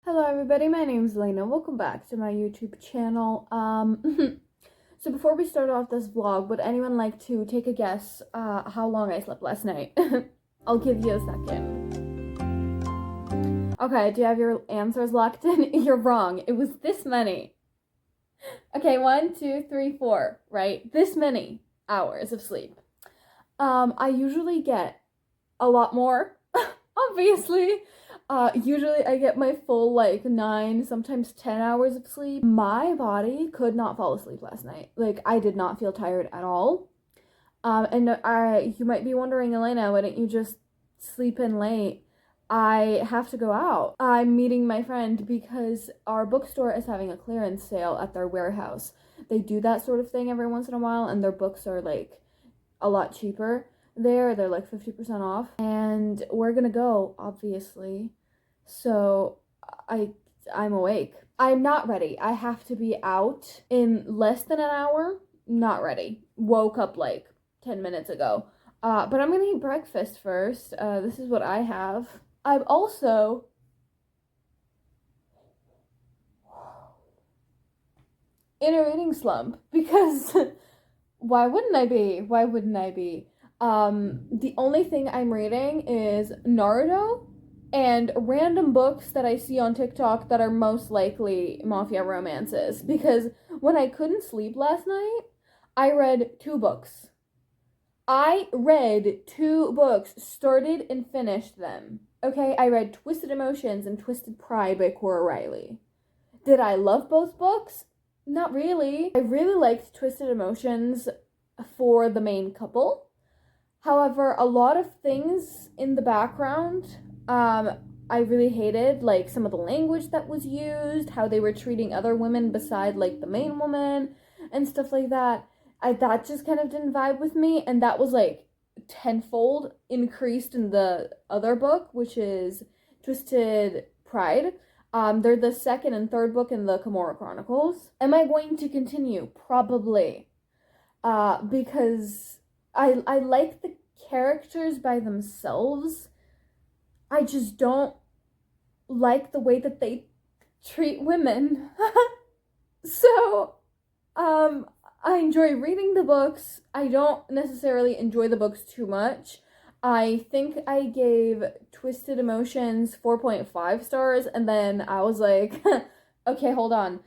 Hello everybody, my name is Elena. Welcome back to my YouTube channel. So before we start off this vlog, would anyone like to take a guess how long I slept last night? I'll give you a second. Okay, do you have your answers locked in? You're wrong. It was this many. Okay, 1, 2, 3, 4, right? This many hours of sleep. I usually get a lot more, obviously. Usually I get my full 9, sometimes 10 hours of sleep. My body could not fall asleep last night. I did not feel tired at all. You might be wondering, Elena, why didn't you just sleep in late? I have to go out. I'm meeting my friend because our bookstore is having a clearance sale at their warehouse. They do that sort of thing every once in a while, and their books are a lot cheaper. They're 50% off, and we're gonna go, obviously. So I'm awake. I'm not ready. I have to be out in less than an hour. Not ready. Woke up 10 minutes ago. But I'm gonna eat breakfast first. This is what I have. I'm also in a reading slump because why wouldn't I be? Why wouldn't I be? The only thing I'm reading is Naruto and random books that I see on TikTok that are most likely mafia romances. Because when I couldn't sleep last night, I read 2 books. I read 2 books, started and finished them. Okay, I read Twisted Emotions and Twisted Pride by Cora Riley. Did I love both books? Not really. I really liked Twisted Emotions for the main couple. However, a lot of things in the background, I really hated, some of the language that was used, how they were treating other women beside, the main woman, and stuff like that. That just kind of didn't vibe with me, and that was, tenfold increased in the other book, which is Twisted Pride. They're the second and third book in the Kimura Chronicles. Am I going to continue? Probably. Because I like the characters by themselves. I just don't like the way that they treat women. So, I enjoy reading the books. I don't necessarily enjoy the books too much. I think I gave Twisted Emotions 4.5 stars, and then I was like, okay, hold on.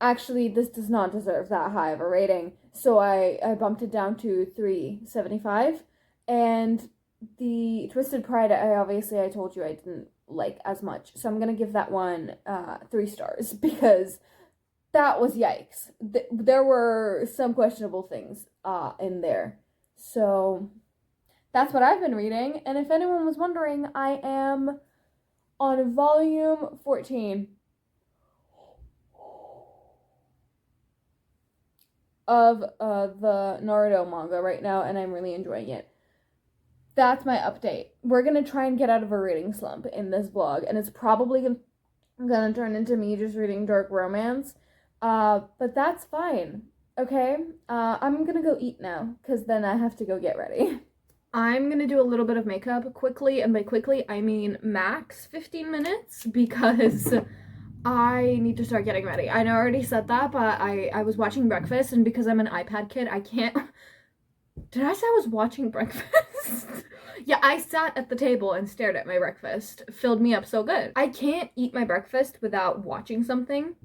Actually, this does not deserve that high of a rating. So I bumped it down to 3.75. And the Twisted Pride, I told you I didn't like as much. So I'm going to give that one 3 stars because that was yikes. There were some questionable things in there. So that's what I've been reading. And if anyone was wondering, I am on volume 14 of the Naruto manga right now, and I'm really enjoying it. That's my update. We're gonna try and get out of a reading slump in this vlog, and it's probably gonna turn into me just reading dark romance. But that's fine, okay? I'm gonna go eat now, because then I have to go get ready. I'm gonna do a little bit of makeup quickly, and by quickly, I mean max 15 minutes, because I need to start getting ready. I know I already said that, but I was watching breakfast, and because I'm an iPad kid, I can't... Did I say I was watching breakfast? Yeah, I sat at the table and stared at my breakfast. Filled me up so good. I can't eat my breakfast without watching something.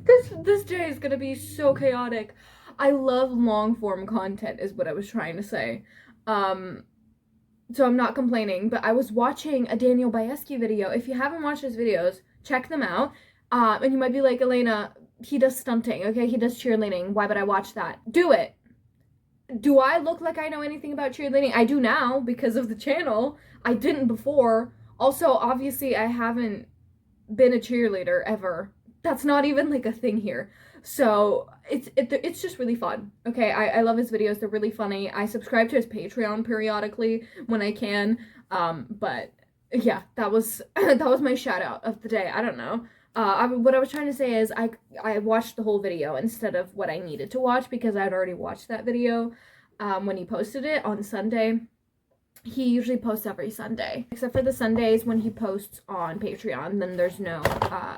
This day is gonna be so chaotic. I love long form content is what I was trying to say. So I'm not complaining, but I was watching a Daniel Bieski video. If you haven't watched his videos, check them out. And you might be like, Elena, he does stunting, okay? He does cheerleading. Why would I watch that? Do it. Do I look like I know anything about cheerleading? I do now because of the channel. I didn't before. Also, obviously, I haven't been a cheerleader ever. That's not even a thing here. So it's just really fun. Okay, I love his videos. They're really funny. I subscribe to his Patreon periodically when I can. But yeah, that was my shout out of the day. I don't know. What I was trying to say is I watched the whole video instead of what I needed to watch because I'd already watched that video when he posted it on Sunday. he usually posts every Sunday, except for the Sundays when he posts on Patreon, then there's no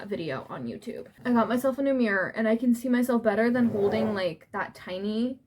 video on YouTube. I got myself a new mirror, and I can see myself better than holding like that tiny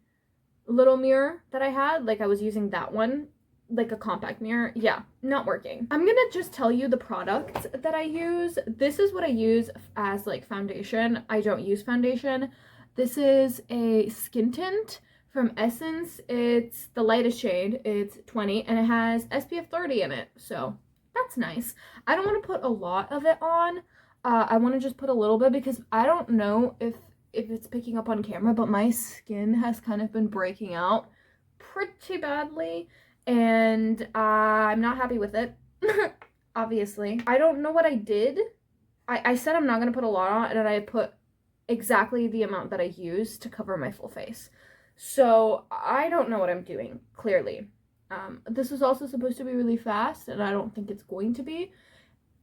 little mirror that I had. Like I was using that one, like a compact mirror. Yeah, not working. I'm gonna just tell you the products that I use. This is what I use as like foundation. I don't use foundation. This is a skin tint from Essence. It's the lightest shade. It's 20 and it has SPF 30 in it, so that's nice. I don't want to put a lot of it on. I want to just put a little bit because I don't know if it's picking up on camera, but my skin has kind of been breaking out pretty badly, and I'm not happy with it. Obviously, I don't know what I did. I said I'm not gonna put a lot on, and I put exactly the amount that I used to cover my full face. So I don't know what I'm doing, clearly. This was also supposed to be really fast, and I don't think it's going to be.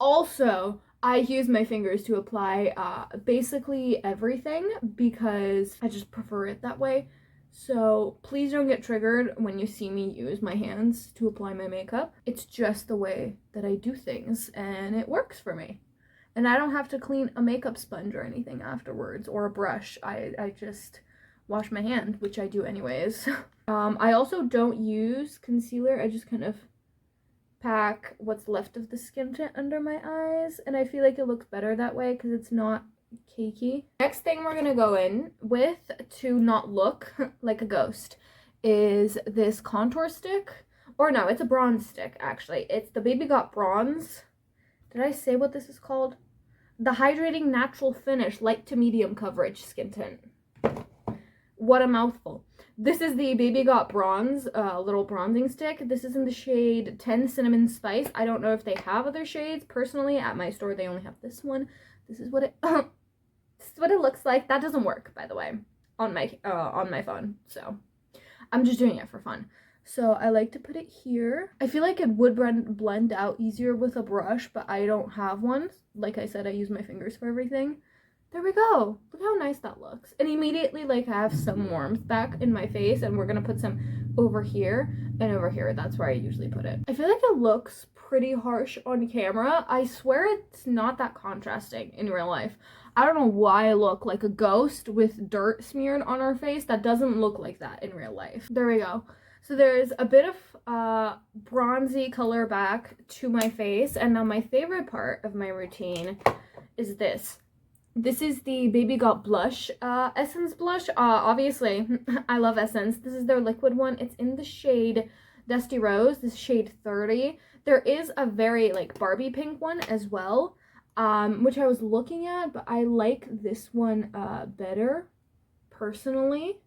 Also, I use my fingers to apply basically everything because I just prefer it that way. So please don't get triggered when you see me use my hands to apply my makeup. It's just the way that I do things, and it works for me. And I don't have to clean a makeup sponge or anything afterwards, or a brush. I just wash my hand, which I do anyways. I also don't use concealer. I just kind of pack what's left of the skin tint under my eyes, and I feel like it looks better that way because it's not cakey. Next thing we're gonna go in with to not look like a ghost is this contour stick. Or no, it's a bronze stick actually. It's the Baby Got Bronze. Did I say what this is called? The Hydrating Natural Finish Light to Medium Coverage Skin Tint. What a mouthful. This is the Baby Got Bronze little bronzing stick. This is in the shade 10 Cinnamon Spice. I don't know if they have other shades. Personally, at my store, they only have this one. This is what it this is what it looks like. That doesn't work, by the way, on my phone. So I'm just doing it for fun. So I like to put it here. I feel like it would blend out easier with a brush, but I don't have one. Like I said, I use my fingers for everything. There we go. Look how nice that looks. And immediately, like, I have some warmth back in my face, and we're gonna put some over here and over here. That's where I usually put it. I feel like it looks pretty harsh on camera. I swear it's not that contrasting in real life. I don't know why I look like a ghost with dirt smeared on our face. That doesn't look like that in real life. There we go. So there's a bit of bronzy color back to my face, and now my favorite part of my routine is this. This is the Baby Got Blush, Essence blush. Obviously, I love Essence. This is their liquid one. It's in the shade Dusty Rose, this shade 30. There is a very, like, Barbie pink one as well, which I was looking at, but I like this one better, personally.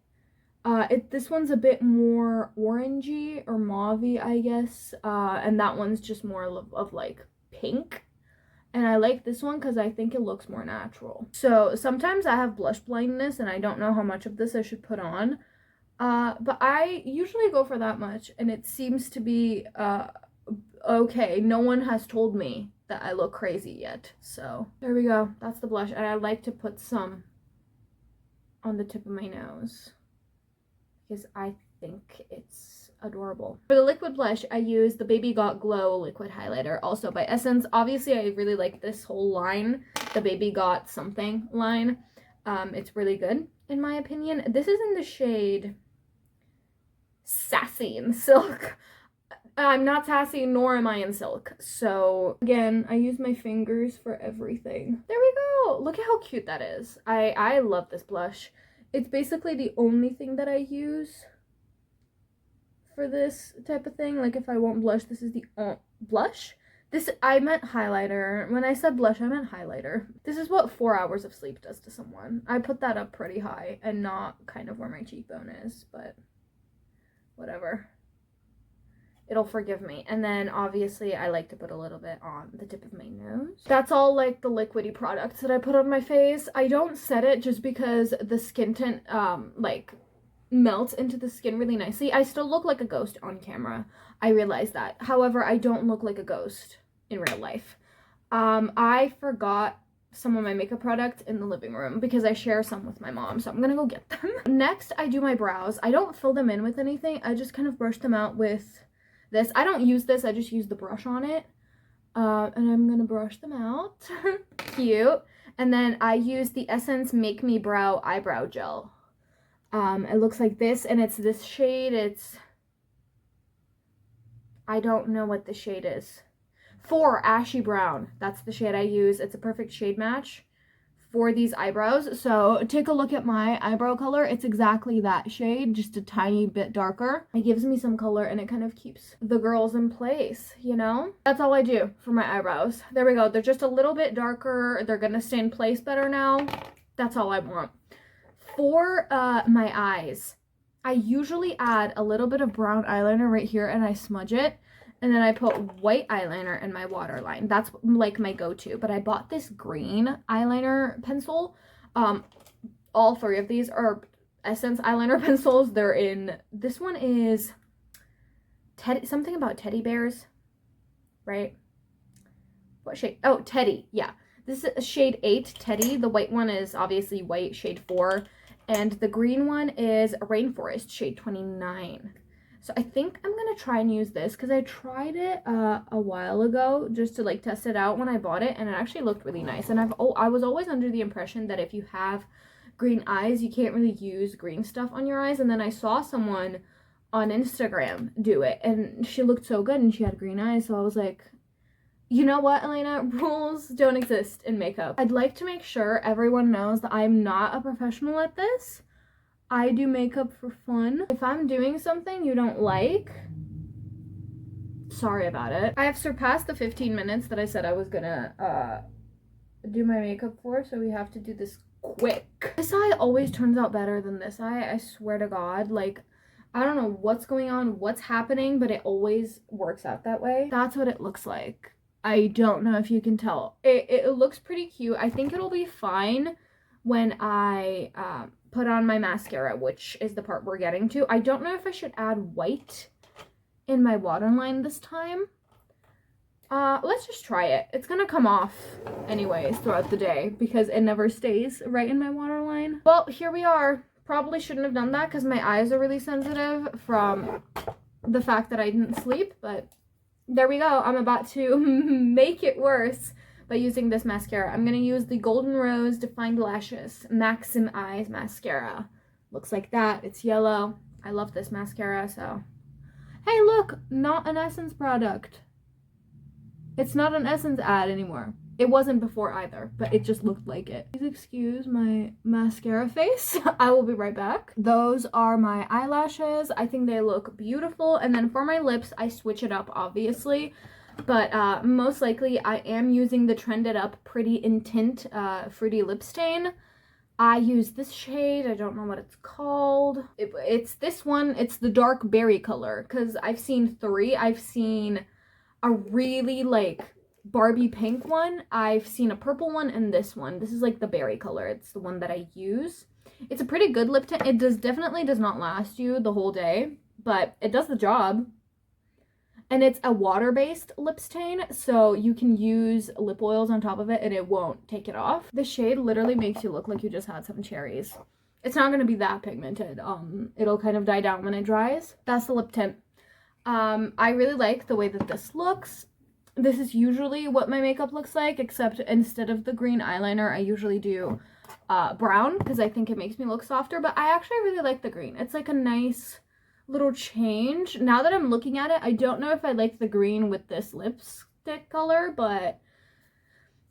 This one's a bit more orangey or mauvey, I guess, and that one's just more of like, pink. And I like this one because I think it looks more natural. So sometimes I have blush blindness and I don't know how much of this I should put on. But I usually go for that much, and it seems to be okay. No one has told me that I look crazy yet. So there we go. That's the blush. And I like to put some on the tip of my nose because I think it's adorable. For the liquid blush, I use the Baby Got Glow liquid highlighter, also by Essence. Obviously, I really like this whole line, the Baby Got something line. It's really good, in my opinion. This is in the shade Sassy in Silk. I'm not sassy, nor am I in silk. So, again, I use my fingers for everything. There we go! Look at how cute that is. I love this blush. It's basically the only thing that I use for this type of thing. Like, if I won't blush, this is the blush? I meant highlighter. When I said blush, I meant highlighter. This is what 4 hours of sleep does to someone. I put that up pretty high and not kind of where my cheekbone is, but whatever. It'll forgive me. And then obviously I like to put a little bit on the tip of my nose. That's all like the liquidy products that I put on my face. I don't set it just because the skin tint like melts into the skin really nicely. I still look like a ghost on camera. I realize that. However, I don't look like a ghost in real life. I forgot some of my makeup products in the living room because I share some with my mom, so I'm gonna go get them. Next, I do my brows. I don't fill them in with anything. I just kind of brush them out with this. I don't use this, I just use the brush on it. And I'm gonna brush them out. Cute. And then I use the Essence Make Me Brow Eyebrow Gel. It looks like this, and it's this shade. I don't know what the shade is. 4 Ashy Brown. That's the shade I use. It's a perfect shade match for these eyebrows. So take a look at my eyebrow color. It's exactly that shade, just a tiny bit darker. It gives me some color and it kind of keeps the girls in place, you know? That's all I do for my eyebrows. There we go. They're just a little bit darker. They're gonna stay in place better now. That's all I want. For my eyes, I usually add a little bit of brown eyeliner right here and I smudge it. And then I put white eyeliner in my waterline. That's like my go-to. But I bought this green eyeliner pencil. All 3 of these are Essence eyeliner pencils. They're in, this one is something about teddy bears, right? What shade? Oh, Teddy, yeah. This is shade 8, Teddy. The white one is obviously white, shade 4. And the green one is Rainforest, shade 29. So I think I'm going to try and use this because I tried it a while ago just to like test it out when I bought it, and it actually looked really nice. And I was always under the impression that if you have green eyes, you can't really use green stuff on your eyes. And then I saw someone on Instagram do it and she looked so good and she had green eyes. So I was like, you know what, Elena? Rules don't exist in makeup. I'd like to make sure everyone knows that I'm not a professional at this. I do makeup for fun. If I'm doing something you don't like, sorry about it. I have surpassed the 15 minutes that I said I was gonna do my makeup for, so we have to do this quick. This eye always turns out better than this eye, I swear to God. Like, I don't know what's going on, what's happening, but it always works out that way. That's what it looks like. I don't know if you can tell. It looks pretty cute. I think it'll be fine when I put on my mascara, which is the part we're getting to. I don't know if I should add white in my waterline this time. Let's just try it. It's gonna come off anyways throughout the day because it never stays right in my waterline. Well, here we are. Probably shouldn't have done that because my eyes are really sensitive from the fact that I didn't sleep, but there we go. I'm about to make it worse by using this mascara. I'm going to use the Golden Rose Defined Lashes Maxim Eyes Mascara. Looks like that. It's yellow. I love this mascara, so. Hey, look! Not an Essence product. It's not an Essence ad anymore. It wasn't before either, but it just looked like it. Please excuse my mascara face. I will be right back. Those are my eyelashes. I think they look beautiful. And then for my lips, I switch it up, obviously. But most likely, I am using the Trended Up Pretty in Tint Fruity Lip Stain. I use this shade. I don't know what it's called. It's this one. It's the dark berry color, because I've seen 3. I've seen a really, like, Barbie pink one, I've seen a purple one, and this one. This is like the berry color. It's the one that I use. It's a pretty good lip tint. It definitely does not last you the whole day, but it does the job. And it's a water-based lip stain, so you can use lip oils on top of it and it won't take it off. The shade literally makes you look like you just had some cherries. It's not going to be that pigmented. It'll kind of die down when it dries. That's the lip tint. I really like the way that this looks. This is usually what my makeup looks like, except instead of the green eyeliner, I usually do brown because I think it makes me look softer, but I actually really like the green. It's like a nice little change. Now that I'm looking at it, I don't know if I like the green with this lipstick color, but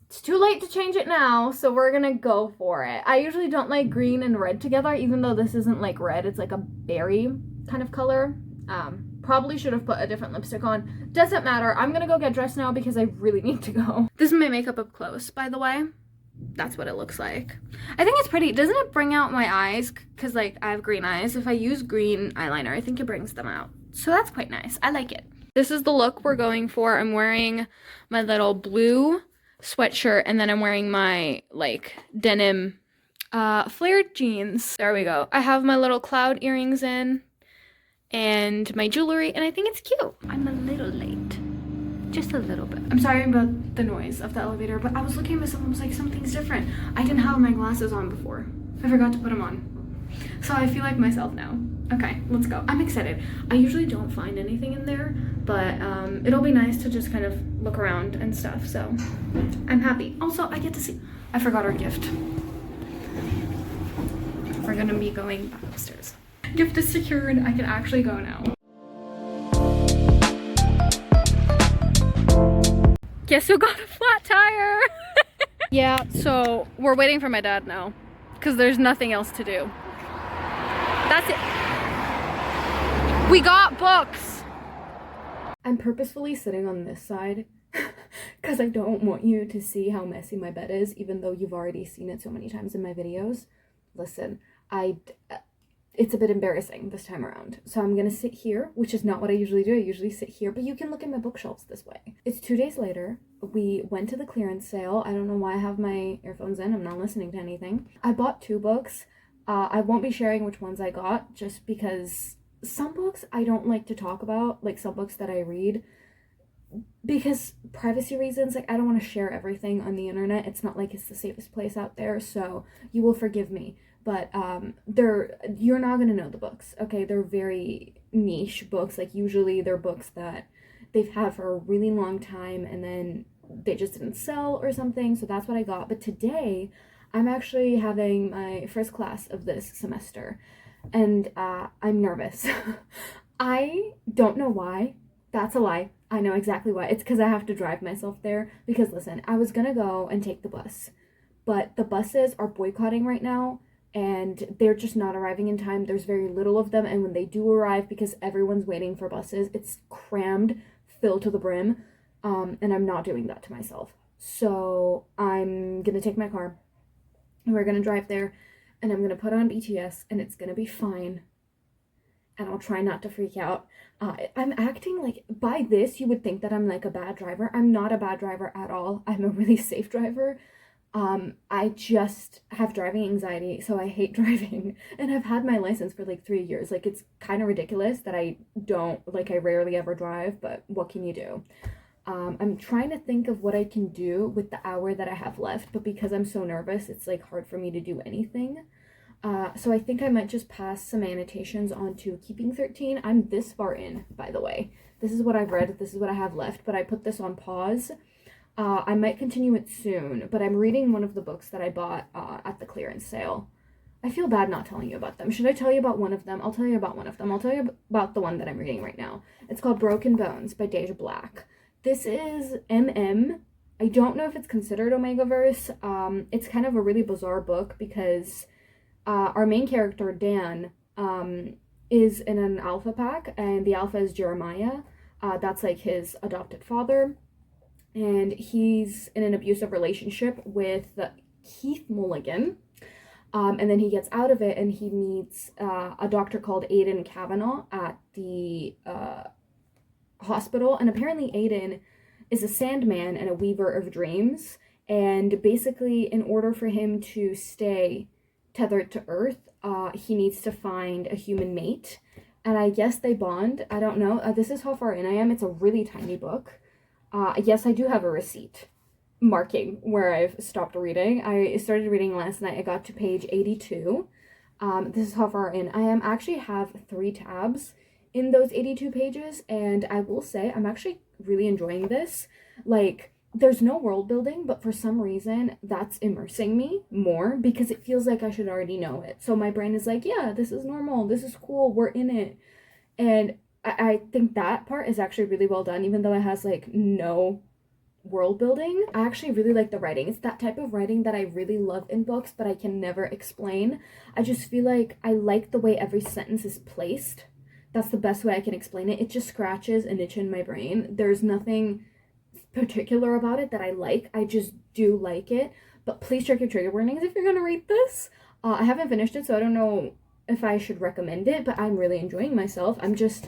it's too late to change it now, so we're gonna go for it. I usually don't like green and red together, even though this isn't like red, it's like a berry kind of color. Probably should have put a different lipstick on. Doesn't matter. I'm gonna go get dressed now because I really need to go. This is my makeup up close, by the way. That's what it looks like. I think it's pretty. Doesn't it bring out my eyes? Because, like, I have green eyes. If I use green eyeliner, I think it brings them out. So that's quite nice. I like it. This is the look we're going for. I'm wearing my little blue sweatshirt, and then I'm wearing my, like, denim flared jeans. There we go. I have my little cloud earrings in and my jewelry, and I think it's cute. I'm a little late. Just a little bit. I'm sorry about the noise of the elevator, but I was looking at myself and I was like, something's different. I didn't have my glasses on before. I forgot to put them on. So I feel like myself now. Okay, let's go. I'm excited. I usually don't find anything in there, but it'll be nice to just kind of look around and stuff, so I'm happy. Also, I get to see, I forgot our gift. We're gonna be going back upstairs. Gift is secured, I can actually go now. Guess who got a flat tire? Yeah, so we're waiting for my dad now, because there's nothing else to do. That's it. We got books! I'm purposefully sitting on this side because I don't want you to see how messy my bed is, even though you've already seen it so many times in my videos. Listen, it's a bit embarrassing this time around. So I'm gonna sit here, which is not what I usually do. I usually sit here, but you can look at my bookshelves this way. It's 2 days later. We went to the clearance sale. I don't know why I have my earphones in. I'm not listening to anything. I bought 2 books. I won't be sharing which ones I got just because some books I don't like to talk about, like some books that I read, because privacy reasons. Like, I don't want to share everything on the internet. It's not like it's the safest place out there, so you will forgive me. But you're not gonna know the books, okay? They're very niche books. Like, usually they're books that they've had for a really long time and then they just didn't sell or something, so that's what I got. But today I'm actually having my first class of this semester, and I'm nervous. I don't know why. That's a lie. I know exactly why. It's because I have to drive myself there. Because listen, I was gonna go and take the bus, but the buses are boycotting right now, and they're just not arriving in time. There's very little of them, and when they do arrive, because everyone's waiting for buses, it's crammed, filled to the brim, and I'm not doing that to myself. So I'm gonna take my car, and we're gonna drive there, and I'm gonna put on BTS, and it's gonna be fine, and I'll try not to freak out. I'm acting like, by this you would think that I'm like a bad driver. I'm not a bad driver at all. I'm a really safe driver. I just have driving anxiety, so I hate driving, and I've had my license for like 3 years. Like, it's kind of ridiculous that I rarely ever drive, but what can you do? I'm trying to think of what I can do with the hour that I have left, but because I'm so nervous, it's like hard for me to do anything. So I think I might just pass some annotations on to Keeping 13. I'm this far in, by the way. This is what I've read, this is what I have left, but I put this on pause. I might continue it soon, but I'm reading one of the books that I bought at the clearance sale. I feel bad not telling you about them. Should I tell you about one of them? I'll tell you about one of them. I'll tell you about the one that I'm reading right now. It's called Broken Bones by Deja Black. This is MM. I don't know if it's considered Omegaverse. It's kind of a really bizarre book because our main character, Dan, is in an alpha pack, and the alpha is Jeremiah. That's like his adopted father. And he's in an abusive relationship with Keith Mulligan. And then he gets out of it and he meets a doctor called Aiden Kavanaugh at the hospital. And apparently Aiden is a sandman and a weaver of dreams. And basically, in order for him to stay tethered to Earth, he needs to find a human mate. And I guess they bond. I don't know. This is how far in I am. It's a really tiny book. Yes, I do have a receipt marking where I've stopped reading. I started reading last night. I got to page 82. This is how far in I am. I actually have 3 tabs in those 82 pages, and I will say I'm actually really enjoying this. Like, there's no world building, but for some reason that's immersing me more because it feels like I should already know it. So my brain is like, yeah, this is normal, this is cool, we're in it. And I think that part is actually really well done, even though it has like no world building. I actually really like the writing. It's that type of writing that I really love in books, but I can never explain. I just feel like I like the way every sentence is placed. That's the best way I can explain it. It just scratches an itch in my brain. There's nothing particular about it that I like. I just do like it. But please check your trigger warnings if you're gonna read this. I haven't finished it, so I don't know if I should recommend it, but I'm really enjoying myself. I'm just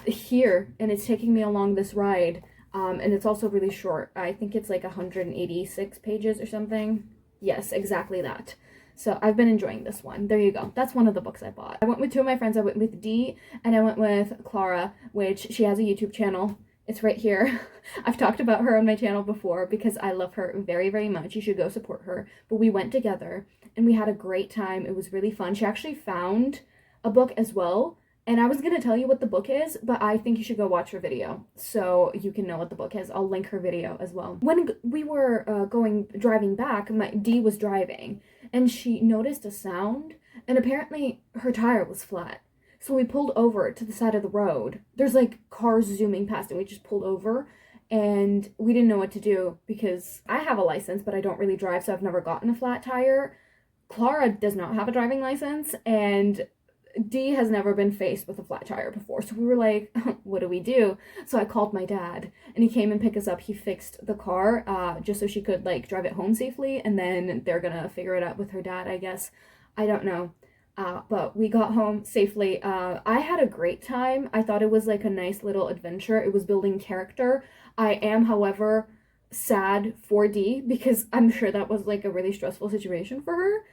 here, and it's taking me along this ride. And it's also really short. I think it's like 186 pages or something. Yes, exactly that. So I've been enjoying this one. There you go. That's one of the books I bought. I went with 2 of my friends. I went with Dee and I went with Clara, which she has a YouTube channel. It's right here. I've talked about her on my channel before because I love her very, very much. You should go support her. But we went together and we had a great time. It was really fun. She actually found a book as well. And I was gonna tell you what the book is, but I think you should go watch her video so you can know what the book is. I'll link her video as well. When we were driving back, my D was driving, and she noticed a sound, and apparently her tire was flat. So we pulled over to the side of the road. There's like cars zooming past, and we just pulled over, and we didn't know what to do because I have a license, but I don't really drive, so I've never gotten a flat tire. Clara does not have a driving license, and D has never been faced with a flat tire before. So we were like, what do we do? So I called my dad, and he came and picked us up. He fixed the car just so she could like drive it home safely, and then they're gonna figure it out with her dad, I guess. I don't know. But we got home safely. I had a great time. I thought it was like a nice little adventure. It was building character. I am, however, sad for D because I'm sure that was like a really stressful situation for her.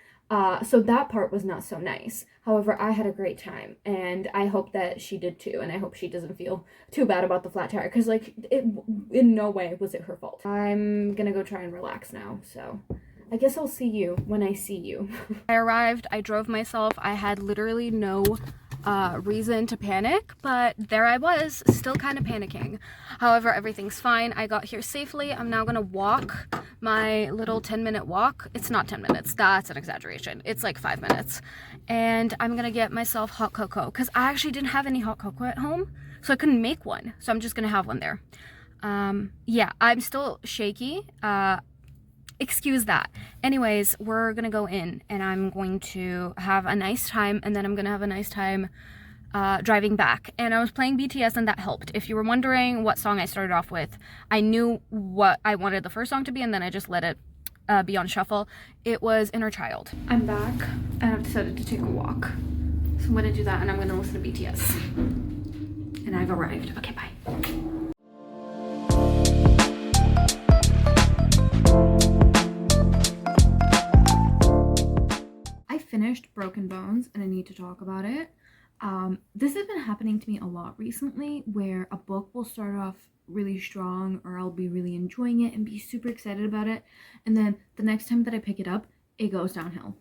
So that part was not so nice. However, I had a great time, and I hope that she did too, and I hope she doesn't feel too bad about the flat tire, because like it in no way was it her fault. I'm gonna go try and relax now, so I guess I'll see you when I see you. I arrived, I drove myself, I had literally no reason to panic, but there I was, still kind of panicking. However, everything's fine. I got here safely. I'm now gonna walk my little 10-minute walk. It's not 10 minutes, that's an exaggeration. It's like 5 minutes. And I'm gonna get myself hot cocoa because I actually didn't have any hot cocoa at home, so I couldn't make one. So I'm just gonna have one there. Yeah, I'm still shaky. Excuse that. Anyways, we're gonna go in and I'm going to have a nice time, and then I'm gonna have a nice time driving back. And I was playing BTS and that helped. If you were wondering what song I started off with, I knew what I wanted the first song to be, and then I just let it be on shuffle. It was Inner Child. I'm back and I've decided to take a walk. So I'm gonna do that and I'm gonna listen to BTS. And I've arrived. Okay, bye. Finished Broken Bones and I need to talk about it. This has been happening to me a lot recently, where a book will start off really strong, or I'll be really enjoying it and be super excited about it, and then the next time that I pick it up, it goes downhill.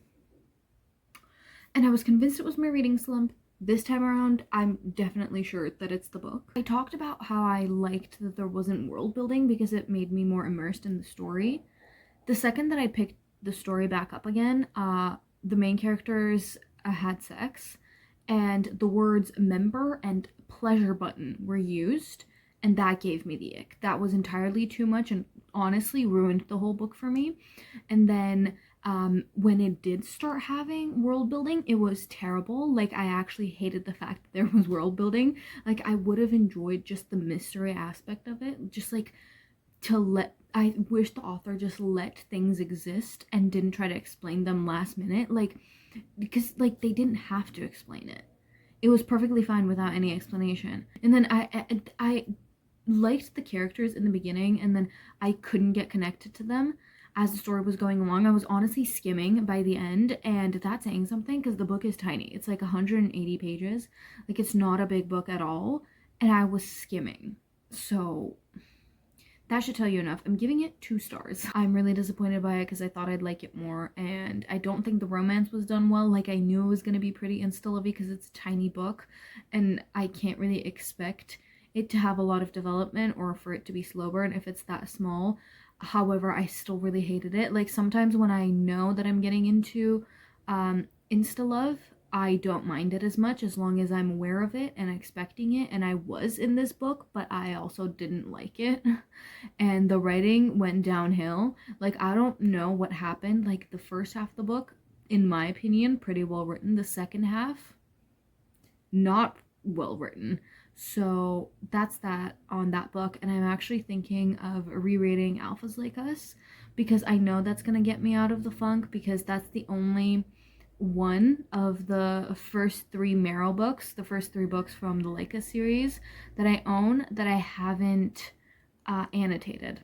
And I was convinced it was my reading slump. This time around, I'm definitely sure that it's the book. I talked about how I liked that there wasn't world building because it made me more immersed in the story. The second that I picked the story back up again, the main characters had sex, and the words member and pleasure button were used, and that gave me the ick. That was entirely too much and honestly ruined the whole book for me. And then when it did start having world building, it was terrible. Like, I actually hated the fact that there was world building. Like, I would have enjoyed just the mystery aspect of it, just like I wish the author just let things exist and didn't try to explain them last minute, like, because like they didn't have to explain it. It was perfectly fine without any explanation. And then I liked the characters in the beginning, and then I couldn't get connected to them as the story was going along. I was honestly skimming by the end, and that's saying something because the book is tiny. It's like 180 pages. Like, it's not a big book at all, and I was skimming. So that should tell you enough. I'm giving it 2 stars. I'm really disappointed by it because I thought I'd like it more, and I don't think the romance was done well. Like, I knew it was going to be pretty insta-lovey because it's a tiny book, and I can't really expect it to have a lot of development or for it to be slow burn if it's that small. However, I still really hated it. Like, sometimes when I know that I'm getting into insta-love, I don't mind it as much as long as I'm aware of it and expecting it, and I was in this book, but I also didn't like it, and the writing went downhill. Like, I don't know what happened. Like, the first half of the book, in my opinion, pretty well written. The second half, not well written. So that's that on that book, and I'm actually thinking of rereading Alphas Like Us because I know that's gonna get me out of the funk, because that's the only one of the first 3 Meryl books, the first 3 books from the Leica series that I own that I haven't annotated,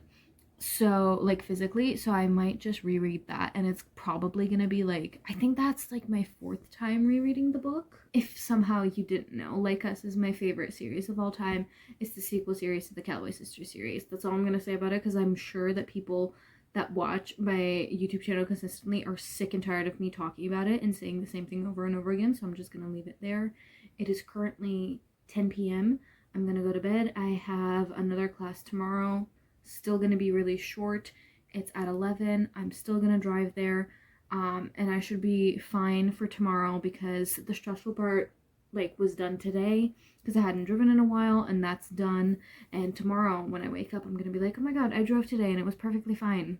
so like physically, so I might just reread that, and it's probably gonna be like, I think that's like my 4th time rereading the book. If somehow you didn't know, Like Us is my favorite series of all time. It's the sequel series to the Cowboy Sisters series. That's all I'm gonna say about it, because I'm sure that people that watch my YouTube channel consistently are sick and tired of me talking about it and saying the same thing over and over again, so I'm just gonna leave it there. It is currently 10 p.m. I'm gonna go to bed. I have another class tomorrow, still gonna be really short. It's at 11. I'm still gonna drive there, and I should be fine for tomorrow because the stressful part like was done today because I hadn't driven in a while, and that's done. And tomorrow when I wake up, I'm gonna be like, oh my god, I drove today and it was perfectly fine.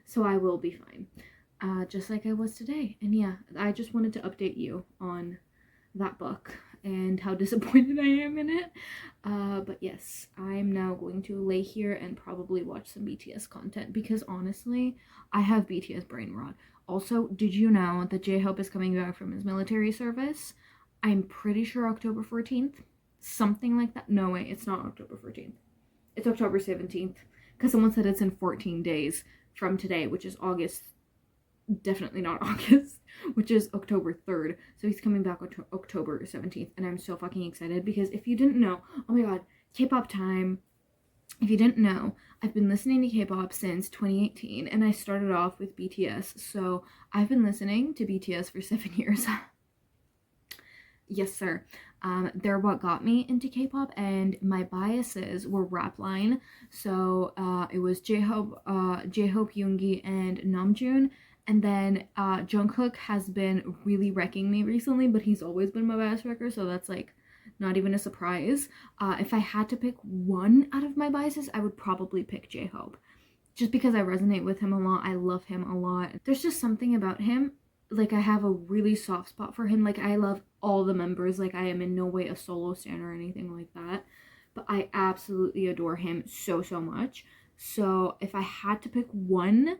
So I will be fine, just like I was today. And yeah, I just wanted to update you on that book and how disappointed I am in it. But yes, I'm now going to lay here and probably watch some BTS content because honestly, I have BTS brain rot. Also, did you know that J-Hope is coming back from his military service? I'm pretty sure October 14th, something like that. No way, it's not October 14th. It's October 17th because someone said it's in 14 days from today, which is August, definitely not August, which is October 3rd. So he's coming back October 17th, and I'm so fucking excited because if you didn't know, oh my god, K-pop time. If you didn't know, I've been listening to K-pop since 2018, and I started off with BTS, so I've been listening to BTS for 7 years. Yes, sir. They're what got me into K-pop, and my biases were rap line. So it was J-Hope, Yoongi, and Namjoon. And then Jungkook has been really wrecking me recently, but he's always been my bias wrecker, so that's like not even a surprise. If I had to pick one out of my biases, I would probably pick J-Hope. Just because I resonate with him a lot, I love him a lot. There's just something about him. Like, I have a really soft spot for him. Like, I love all the members. Like, I am in no way a solo stan or anything like that. But I absolutely adore him so, so much. So, if I had to pick one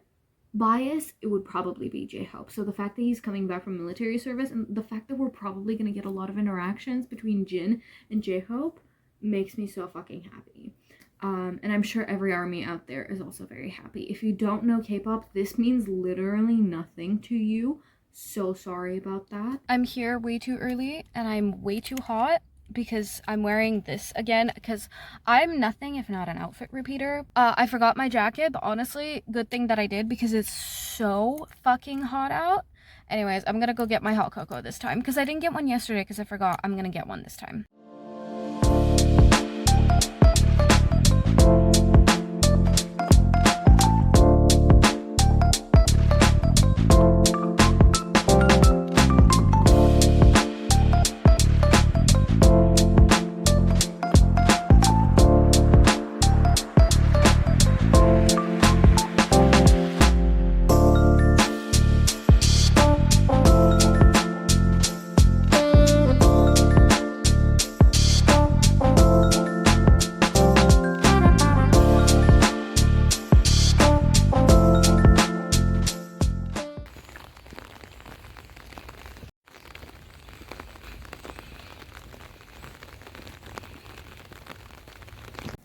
bias, it would probably be J-Hope. So, the fact that he's coming back from military service and the fact that we're probably going to get a lot of interactions between Jin and J-Hope makes me so fucking happy. And I'm sure every army out there is also very happy. If you don't know K-pop, this means literally nothing to you. So sorry about that. I'm here way too early and I'm way too hot because I'm wearing this again because I'm nothing if not an outfit repeater. I forgot my jacket, but honestly, good thing that I did because it's so fucking hot out. Anyways, I'm gonna go get my hot cocoa this time because I didn't get one yesterday because I forgot. I'm gonna get one this time.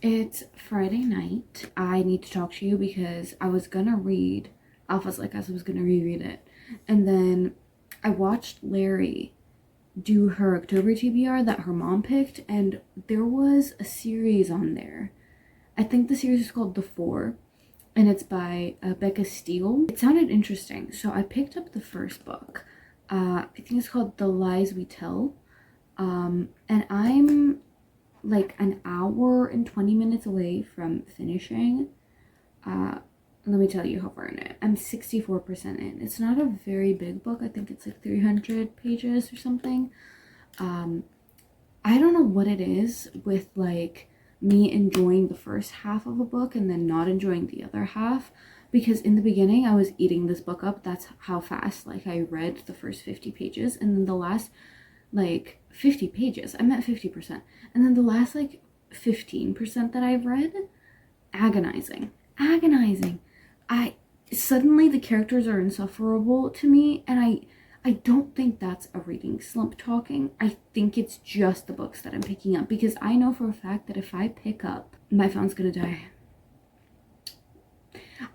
It's Friday night. I need to talk to you because I was gonna read Alpha's Like Us. I was gonna reread it. And then I watched Larry do her October TBR that her mom picked, and there was a series on there. I think the series is called The Four, and it's by Becca Steele. It sounded interesting, so I picked up the first book. I think it's called The Lies We Tell. And I'm like an hour and 20 minutes away from finishing. Let me tell you how far in it. I'm 64% in. It's not a very big book. I think it's like 300 pages or something. I don't know what it is with like me enjoying the first half of a book and then not enjoying the other half, because in the beginning I was eating this book up. That's how fast like I read the first 50 pages, and then the last like 50 pages, I'm at 50%, and then the last like 15% that I've read, agonizing. I suddenly the characters are insufferable to me, and I don't think that's a reading slump talking. I think it's just the books that I'm picking up, because I know for a fact that if I pick up, my phone's gonna die.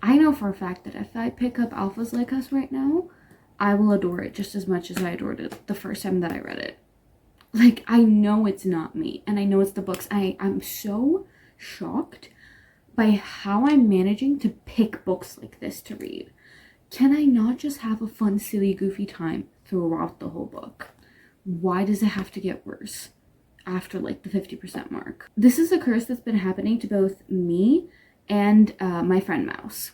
I know for a fact that if I pick up Alpha's Like Us right now, I will adore it just as much as I adored it the first time that I read it. Like, I know it's not me, and I know it's the books. I'm so shocked by how I'm managing to pick books like this to read. Can I not just have a fun, silly, goofy time throughout the whole book? Why does it have to get worse after like the 50% mark? This is a curse that's been happening to both me and my friend Mouse.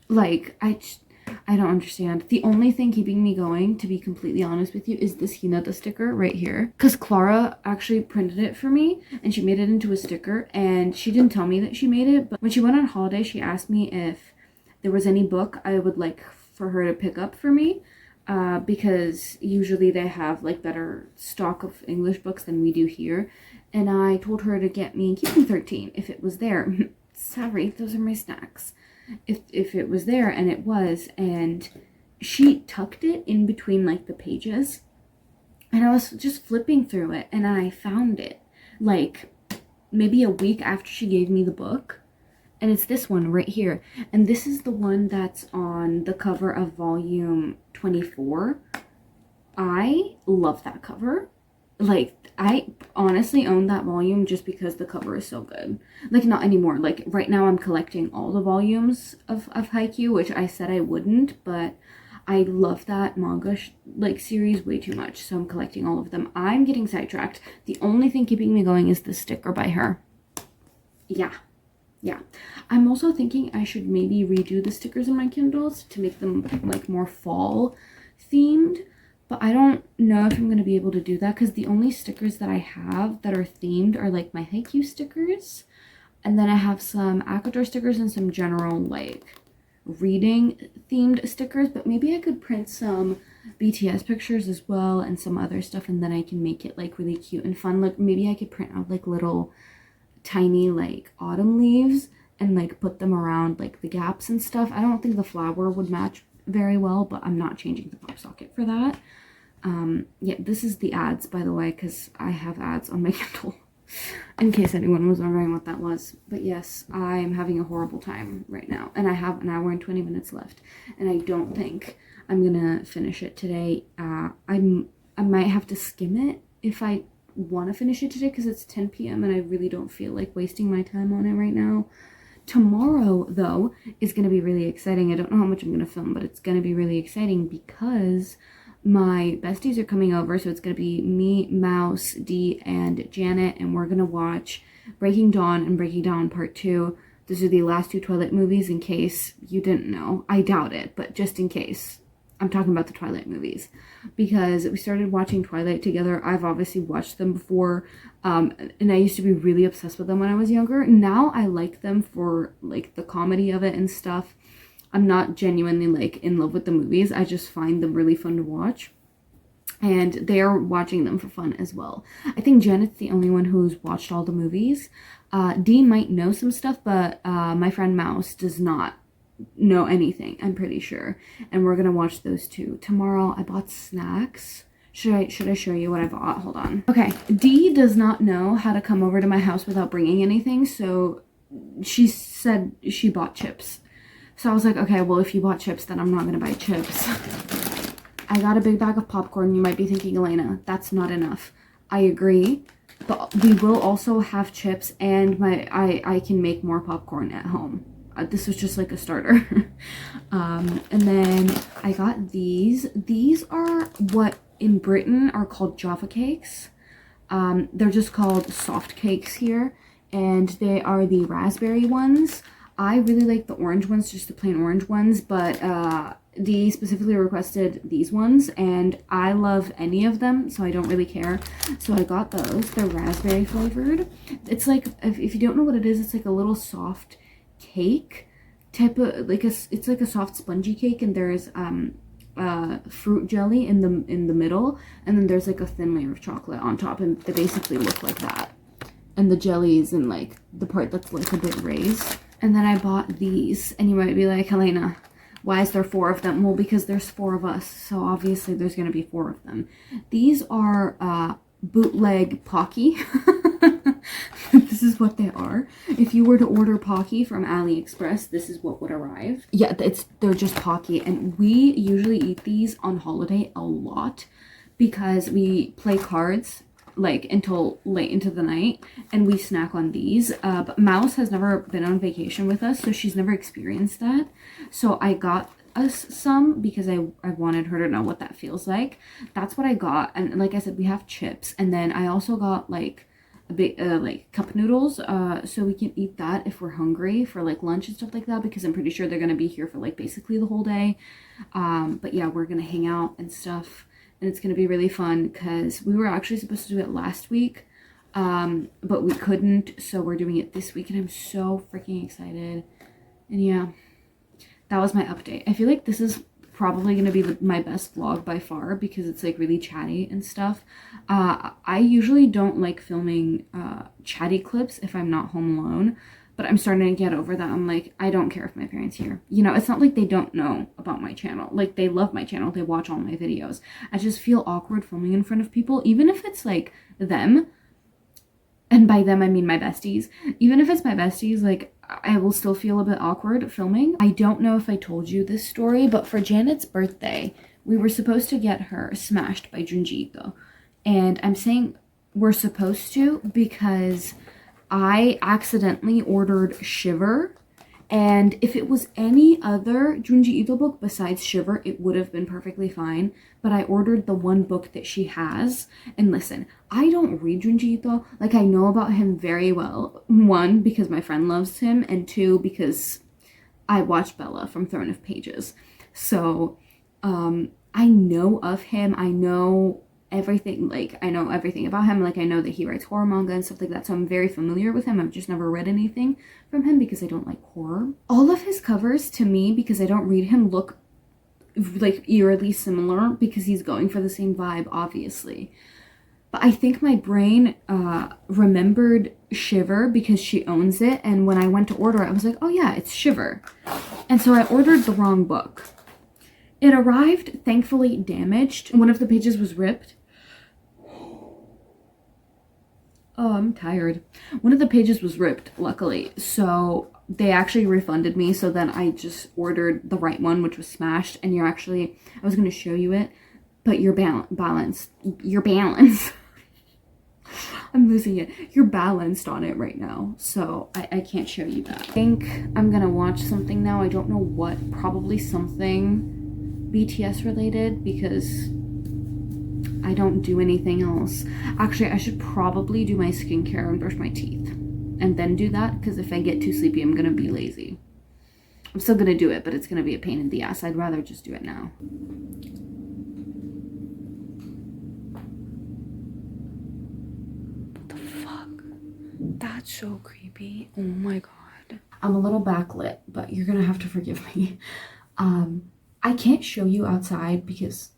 Like, I don't understand. The only thing keeping me going, to be completely honest with you, is this Hinata sticker right here. Because Clara actually printed it for me, and she made it into a sticker, and she didn't tell me that she made it, but when she went on holiday, she asked me if there was any book I would like for her to pick up for me, because usually they have like better stock of English books than we do here, and I told her to get me Keeping 13 if it was there. Sorry, those are my snacks. If it was there, and it was, and she tucked it in between like the pages, and I was just flipping through it, and I found it like maybe a week after she gave me the book, and it's this one right here, and this is the one that's on the cover of volume 24. I love that cover. Like, I honestly own that volume just because the cover is so good. Like, not anymore. Like, right now I'm collecting all the volumes of Haikyuu, which I said I wouldn't, but I love that manga like series way too much, so I'm collecting all of them. I'm getting sidetracked. The only thing keeping me going is the sticker by her. Yeah. I'm also thinking I should maybe redo the stickers in my Kindles to make them like more fall themed. But I don't know if I'm going to be able to do that, because the only stickers that I have that are themed are like my Haikyuu stickers. And then I have some ACOTAR stickers and some general like reading themed stickers. But maybe I could print some BTS pictures as well and some other stuff, and then I can make it like really cute and fun. Like maybe I could print out like little tiny like autumn leaves and like put them around like the gaps and stuff. I don't think the flower would match very well, but I'm not changing the pop socket for that. Yeah, this is the ads, by the way, because I have ads on my Kindle, in case anyone was wondering what that was. But yes, I'm having a horrible time right now, and I have an hour and 20 minutes left, and I don't think I'm gonna finish it today. I might have to skim it if I want to finish it today, because it's 10 p.m. and I really don't feel like wasting my time on it right now. Tomorrow, though, is going to be really exciting. I don't know how much I'm going to film, but it's going to be really exciting because my besties are coming over. So it's going to be me, Mouse, Dee, and Janet, and we're going to watch Breaking Dawn and Breaking Dawn Part 2. Those are the last two Twilight movies, in case you didn't know. I doubt it, but just in case. I'm talking about the Twilight movies, because we started watching Twilight together. I've obviously watched them before, and I used to be really obsessed with them when I was younger. Now I like them for like the comedy of it and stuff. I'm not genuinely like in love with the movies. I just find them really fun to watch, and they're watching them for fun as well. I think Janet's the only one who's watched all the movies. Dee might know some stuff, but my friend Mouse does not know anything, I'm pretty sure, and we're gonna watch those two tomorrow. I bought snacks. Should I show you what I bought? Hold on. Okay, Dee does not know how to come over to my house without bringing anything, so she said she bought chips. So I was like, okay, well, if you bought chips, then I'm not gonna buy chips. I got a big bag of popcorn. You might be thinking, Elena, that's not enough. I agree, but we will also have chips, and I can make more popcorn at home. This was just like a starter. And then I got these. These are what in Britain are called Jaffa cakes. They're just called soft cakes here, and they are the raspberry ones. I really like the orange ones, just the plain orange ones, but Dee specifically requested these ones, and I love any of them, so I don't really care. So I got those. They're raspberry flavored. It's like, if you don't know what it is, it's like a little soft cake type of, like it's like a soft spongy cake, and there's fruit jelly in the middle, and then there's like a thin layer of chocolate on top, and they basically look like that, and the jelly is in like the part that's like a bit raised. And then I bought these, and you might be like, Helena, why is there 4 of them? Well, because there's 4 of us, so obviously there's gonna be 4 of them. These are bootleg Pocky. This is what they are. If you were to order Pocky from AliExpress, this is what would arrive. Yeah, they're just Pocky, and we usually eat these on holiday a lot because we play cards like until late into the night, and we snack on these. But Mouse has never been on vacation with us, so she's never experienced that. So I got us some because I wanted her to know what that feels like. That's what I got. And like I said, we have chips, and then I also got like a big like cup noodles, so we can eat that if we're hungry for like lunch and stuff like that, because I'm pretty sure they're gonna be here for like basically the whole day. But yeah, we're gonna hang out and stuff, and it's gonna be really fun because we were actually supposed to do it last week, but we couldn't, so we're doing it this week, and I'm so freaking excited. And yeah, that was my update. I feel like this is probably going to be my best vlog by far because it's like really chatty and stuff. I usually don't like filming chatty clips if I'm not home alone, but I'm starting to get over that. I'm like, I don't care if my parents hear. You know, it's not like they don't know about my channel. Like, they love my channel. They watch all my videos. I just feel awkward filming in front of people, even if it's like them. And by them, I mean my besties. Even if it's my besties, like, I will still feel a bit awkward filming. I don't know if I told you this story, but for Janet's birthday, we were supposed to get her Smashed by Junji Ito. And I'm saying we're supposed to because I accidentally ordered Shiver. And if it was any other Junji Ito book besides Shiver, it would have been perfectly fine. But I ordered the one book that she has. And listen, I don't read Junji Ito. Like, I know about him very well. One, because my friend loves him. And two, because I watched Bella from Throne of Pages. So, I know of him. I know everything. Like, I know everything about him. Like, I know that he writes horror manga and stuff like that. So I'm very familiar with him. I've just never read anything from him because I don't like horror. All of his covers, to me, because I don't read him, look like eerily similar because he's going for the same vibe, obviously. But I think my brain remembered Shiver because she owns it, and when I went to order it, I was like, oh yeah, it's Shiver. And so I ordered the wrong book. It arrived, thankfully, damaged. One of the pages was ripped. Oh, I'm tired. One of the pages was ripped, luckily. So they actually refunded me. So then I just ordered the right one, which was Smashed. And you're actually, I was going to show you it, but your balance, I'm losing it. You're balanced on it right now. So I can't show you that. I think I'm going to watch something now. I don't know what, probably something BTS related because I don't do anything else. Actually, I should probably do my skincare and brush my teeth and then do that, because if I get too sleepy, I'm gonna be lazy. I'm still gonna do it, but it's gonna be a pain in the ass. I'd rather just do it now. What the fuck? That's so creepy. Oh my god. I'm a little backlit, but you're gonna have to forgive me. I can't show you outside because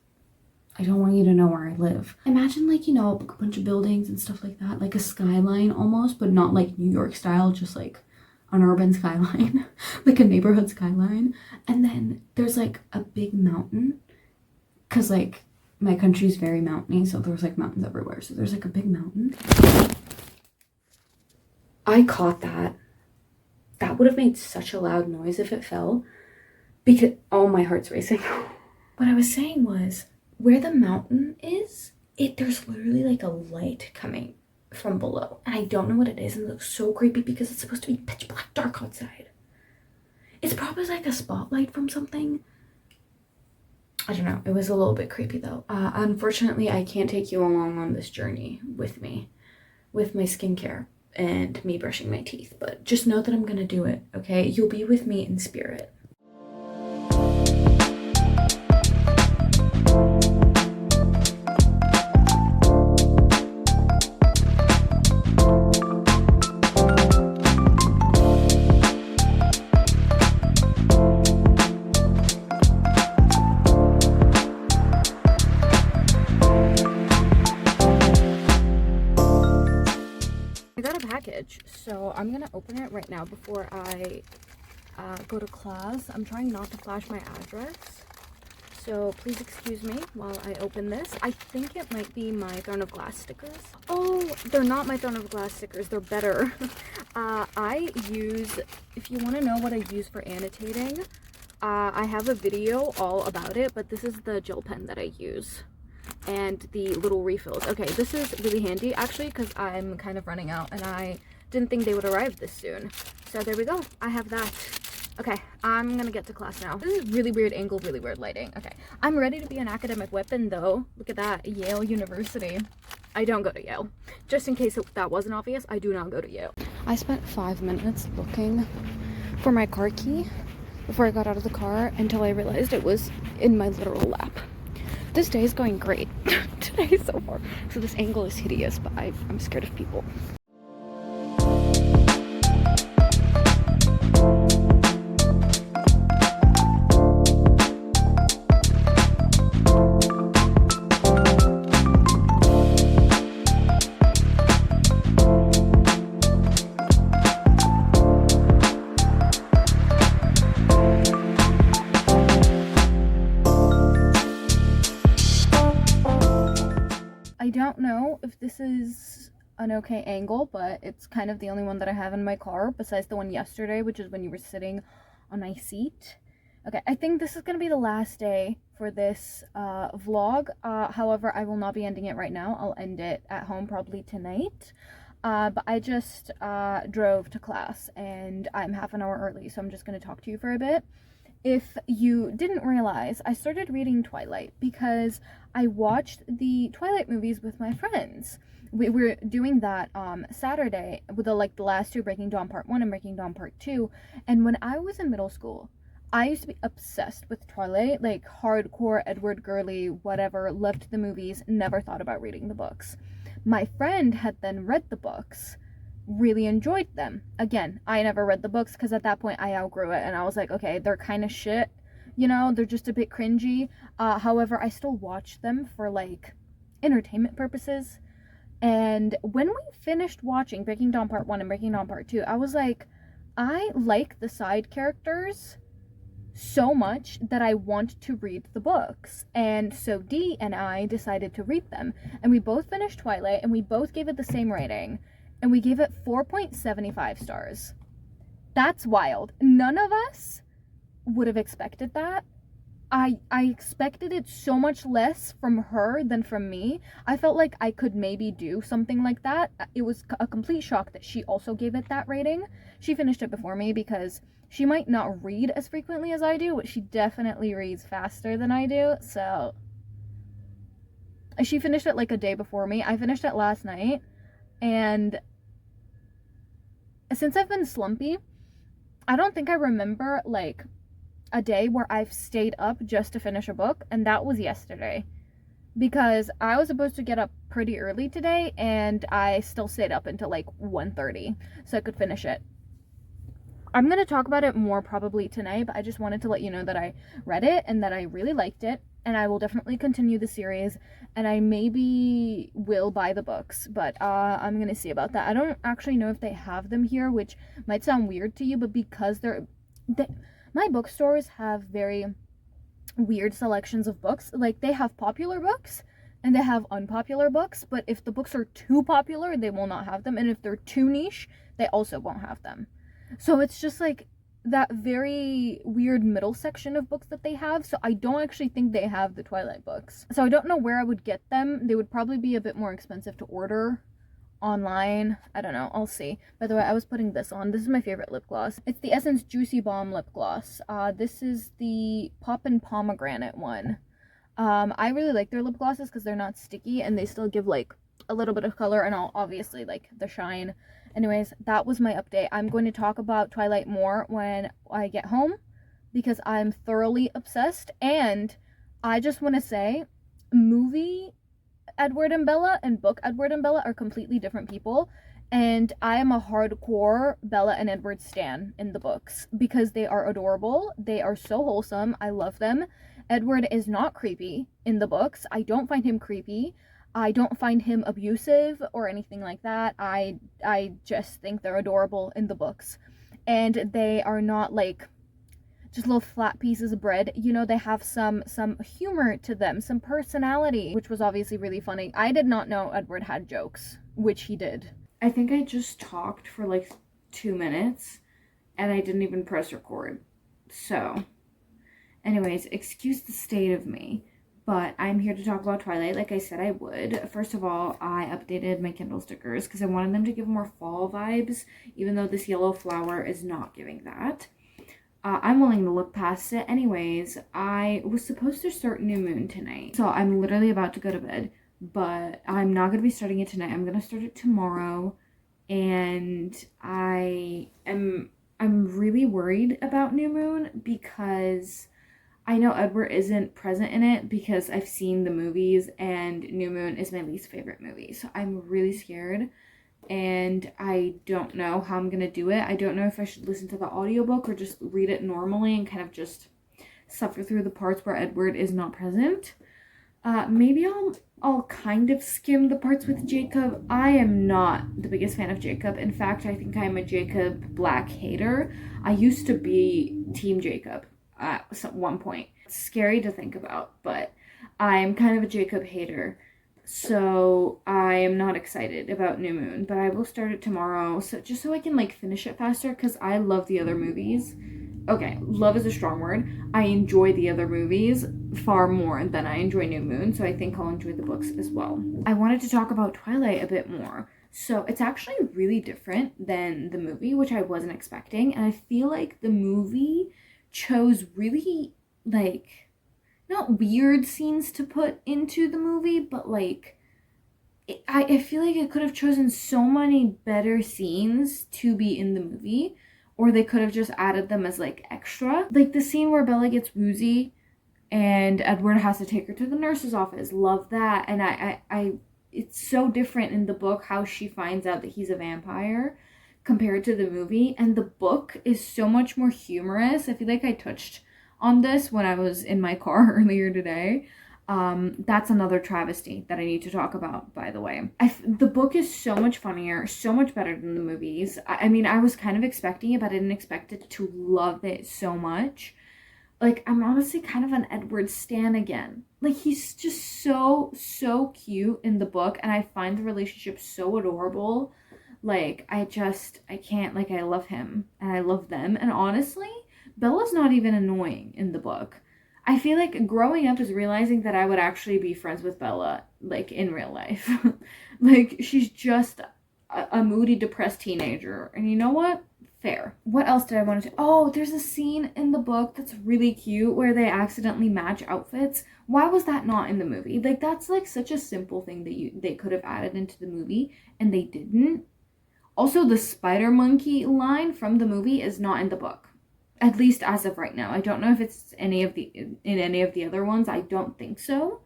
I don't want you to know where I live. Imagine, like, you know, a bunch of buildings and stuff like that, like a skyline almost, but not like New York style, just like an urban skyline, like a neighborhood skyline. And then there's like a big mountain, because like my country's very mountainy, so there's like mountains everywhere. So there's like a big mountain. I caught that. That would have made such a loud noise if it fell, because, oh, my heart's racing. What I was saying was, where the mountain is, there's literally like a light coming from below. And I don't know what it is, and it looks so creepy because it's supposed to be pitch black dark outside. It's probably like a spotlight from something. I don't know. It was a little bit creepy though. Unfortunately, I can't take you along on this journey with me, with my skincare and me brushing my teeth. But just know that I'm gonna do it, okay? You'll be with me in spirit. So I'm gonna open it right now before I go to class. I'm trying not to flash my address, so please excuse me while I open this. I think it might be my Throne of Glass stickers. Oh, they're not my Throne of Glass stickers, they're better. I use, if you want to know what I use for annotating, I have a video all about it, but this is the gel pen that I use. and the little refills. Okay, this is really handy actually because I'm kind of running out and I didn't think they would arrive this soon. So there we go. I have that. Okay, I'm gonna get to class now. This is really weird angle, really weird lighting. Okay, I'm ready to be an academic weapon though. Look at that, Yale University. I don't go to Yale. Just in case that wasn't obvious, I do not go to Yale. I spent 5 minutes looking for my car key before I got out of the car until I realized it was in my literal lap. This day is going great today so far. So this angle is hideous, but I'm scared of people. I don't know if this is an okay angle, but it's kind of the only one that I have in my car besides the one yesterday, which is when you were sitting on my seat. Okay, I think this is going to be the last day for this vlog. However, I will not be ending it right now. I'll end it at home probably tonight. But I just drove to class and I'm half an hour early, so I'm just going to talk to you for a bit. If you didn't realize, I started reading Twilight because I watched the Twilight movies with my friends. We were doing that Saturday with the last two, Breaking Dawn Part 1 and Breaking Dawn Part 2. And when I was in middle school, I used to be obsessed with Twilight, like hardcore Edward Gurley, whatever, loved the movies, never thought about reading the books. My friend had then read the books, really enjoyed them. Again, I never read the books because at that point I outgrew it and I was like, okay, they're kind of shit, you know, they're just a bit cringy. However, I still watch them for like entertainment purposes. And when we finished watching Breaking Dawn Part 1 and Breaking Dawn Part 2, I was like, I like the side characters so much that I want to read the books. And so Dee and I decided to read them. And we both finished Twilight and we both gave it the same rating. And we gave it 4.75 stars. That's wild. None of us would have expected that. I expected it so much less from her than from me. I felt like I could maybe do something like that. It was a complete shock that she also gave it that rating. She finished it before me because she might not read as frequently as I do, but she definitely reads faster than I do. So she finished it like a day before me. I finished it last night. And since I've been slumpy, I don't think I remember like a day where I've stayed up just to finish a book, and that was yesterday. Because I was supposed to get up pretty early today, and I still stayed up until like 1:30 so I could finish it. I'm going to talk about it more probably tonight, but I just wanted to let you know that I read it and that I really liked it, and I will definitely continue the series, and I maybe will buy the books, but I'm going to see about that. I don't actually know if they have them here, which might sound weird to you, but because my bookstores have very weird selections of books. Like, they have popular books and they have unpopular books, but if the books are too popular, they will not have them, and if they're too niche, they also won't have them. So it's just like that very weird middle section of books that they have. So I don't actually think they have the Twilight books. So I don't know where I would get them. They would probably be a bit more expensive to order online. I don't know. I'll see. By the way, I was putting this on. This is my favorite lip gloss. It's the Essence Juicy Bomb lip gloss. This is the Poppin' Pomegranate one. I really like their lip glosses because they're not sticky and they still give like a little bit of color and obviously like the shine. Anyways, that was my update. I'm going to talk about Twilight more when I get home because I'm thoroughly obsessed, and I just want to say, movie Edward and Bella and book Edward and Bella are completely different people, and I am a hardcore Bella and Edward stan in the books because they are adorable. They are so wholesome. I love them. Edward is not creepy in the books. I don't find him creepy. I don't find him abusive or anything like that. I just think they're adorable in the books. And they are not like just little flat pieces of bread. You know, they have some humor to them, some personality, which was obviously really funny. I did not know Edward had jokes, which he did. I think I just talked for like 2 minutes and I didn't even press record. So, anyways, excuse the state of me. but I'm here to talk about Twilight like I said I would. First of all, I updated my Kindle stickers because I wanted them to give more fall vibes, even though this yellow flower is not giving that. I'm willing to look past it. Anyways, I was supposed to start New Moon tonight, so I'm literally about to go to bed, but I'm not going to be starting it tonight. I'm going to start it tomorrow, and I'm really worried about New Moon because I know Edward isn't present in it because I've seen the movies and New Moon is my least favorite movie. So I'm really scared and I don't know how I'm gonna do it. I don't know if I should listen to the audiobook or just read it normally and kind of just suffer through the parts where Edward is not present. Maybe I'll kind of skim the parts with Jacob. I am not the biggest fan of Jacob. In fact, I think I'm a Jacob Black hater. I used to be Team Jacob at one point. It's scary to think about, but I'm kind of a Jacob hater. So I am not excited about New Moon, but I will start it tomorrow. So just so I can like finish it faster because I love the other movies. Okay, love is a strong word. I enjoy the other movies far more than I enjoy New Moon, so I think I'll enjoy the books as well. I wanted to talk about Twilight a bit more. So it's actually really different than the movie, which I wasn't expecting, and I feel like the movie chose really like not weird scenes to put into the movie, but like I feel like it could have chosen so many better scenes to be in the movie, or they could have just added them as like extra. Like the scene where Bella gets woozy and Edward has to take her to the nurse's office. Love that. And I it's so different in the book how she finds out that he's a vampire compared to the movie. And the book is so much more humorous. I feel like I touched on this when I was in my car earlier today. That's another travesty that I need to talk about, by the way. The book is so much funnier, so much better than the movies. I mean, I was kind of expecting it, but I didn't expect it to love it so much. Like, I'm honestly kind of an Edward stan again. Like, he's just so cute in the book, and I find the relationship so adorable. Like, I can't, like, I love him, and I love them, and honestly, Bella's not even annoying in the book. I feel like growing up is realizing that I would actually be friends with Bella, like, in real life. Like, she's just a moody, depressed teenager. And you know what? Fair. What else did I want to do? Oh, there's a scene in the book that's really cute where they accidentally match outfits. Why was that not in the movie? Like, that's, like, such a simple thing that they could have added into the movie, and they didn't. Also, the spider monkey line from the movie is not in the book. At least as of right now. I don't know if it's in any of the other ones. I don't think so.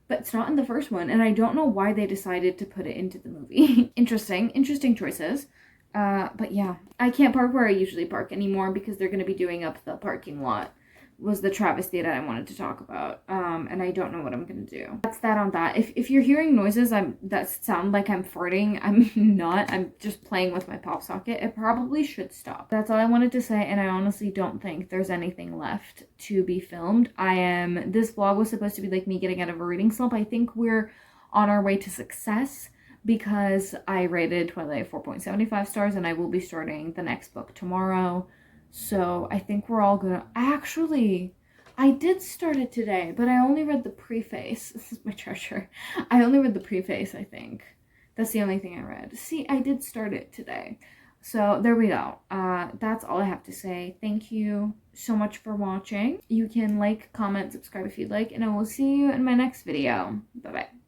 But it's not in the first one. And I don't know why they decided to put it into the movie. Interesting choices. But yeah. I can't park where I usually park anymore because they're going to be doing up the parking lot. Was the travesty that I wanted to talk about. And I don't know what I'm going to do. That's that on that. If you're hearing noises that sound like I'm farting, I'm not. I'm just playing with my pop socket. It probably should stop. That's all I wanted to say, and I honestly don't think there's anything left to be filmed. This vlog was supposed to be like me getting out of a reading slump. I think we're on our way to success because I rated Twilight 4.75 stars, and I will be starting the next book tomorrow. So I think we're all gonna... Actually, I did start it today, but I only read the preface. This is my treasure. I only read the preface, I think. That's the only thing I read. See, I did start it today. So there we go. That's all I have to say. Thank you so much for watching. You can like, comment, subscribe if you'd like, and I will see you in my next video. Bye-bye.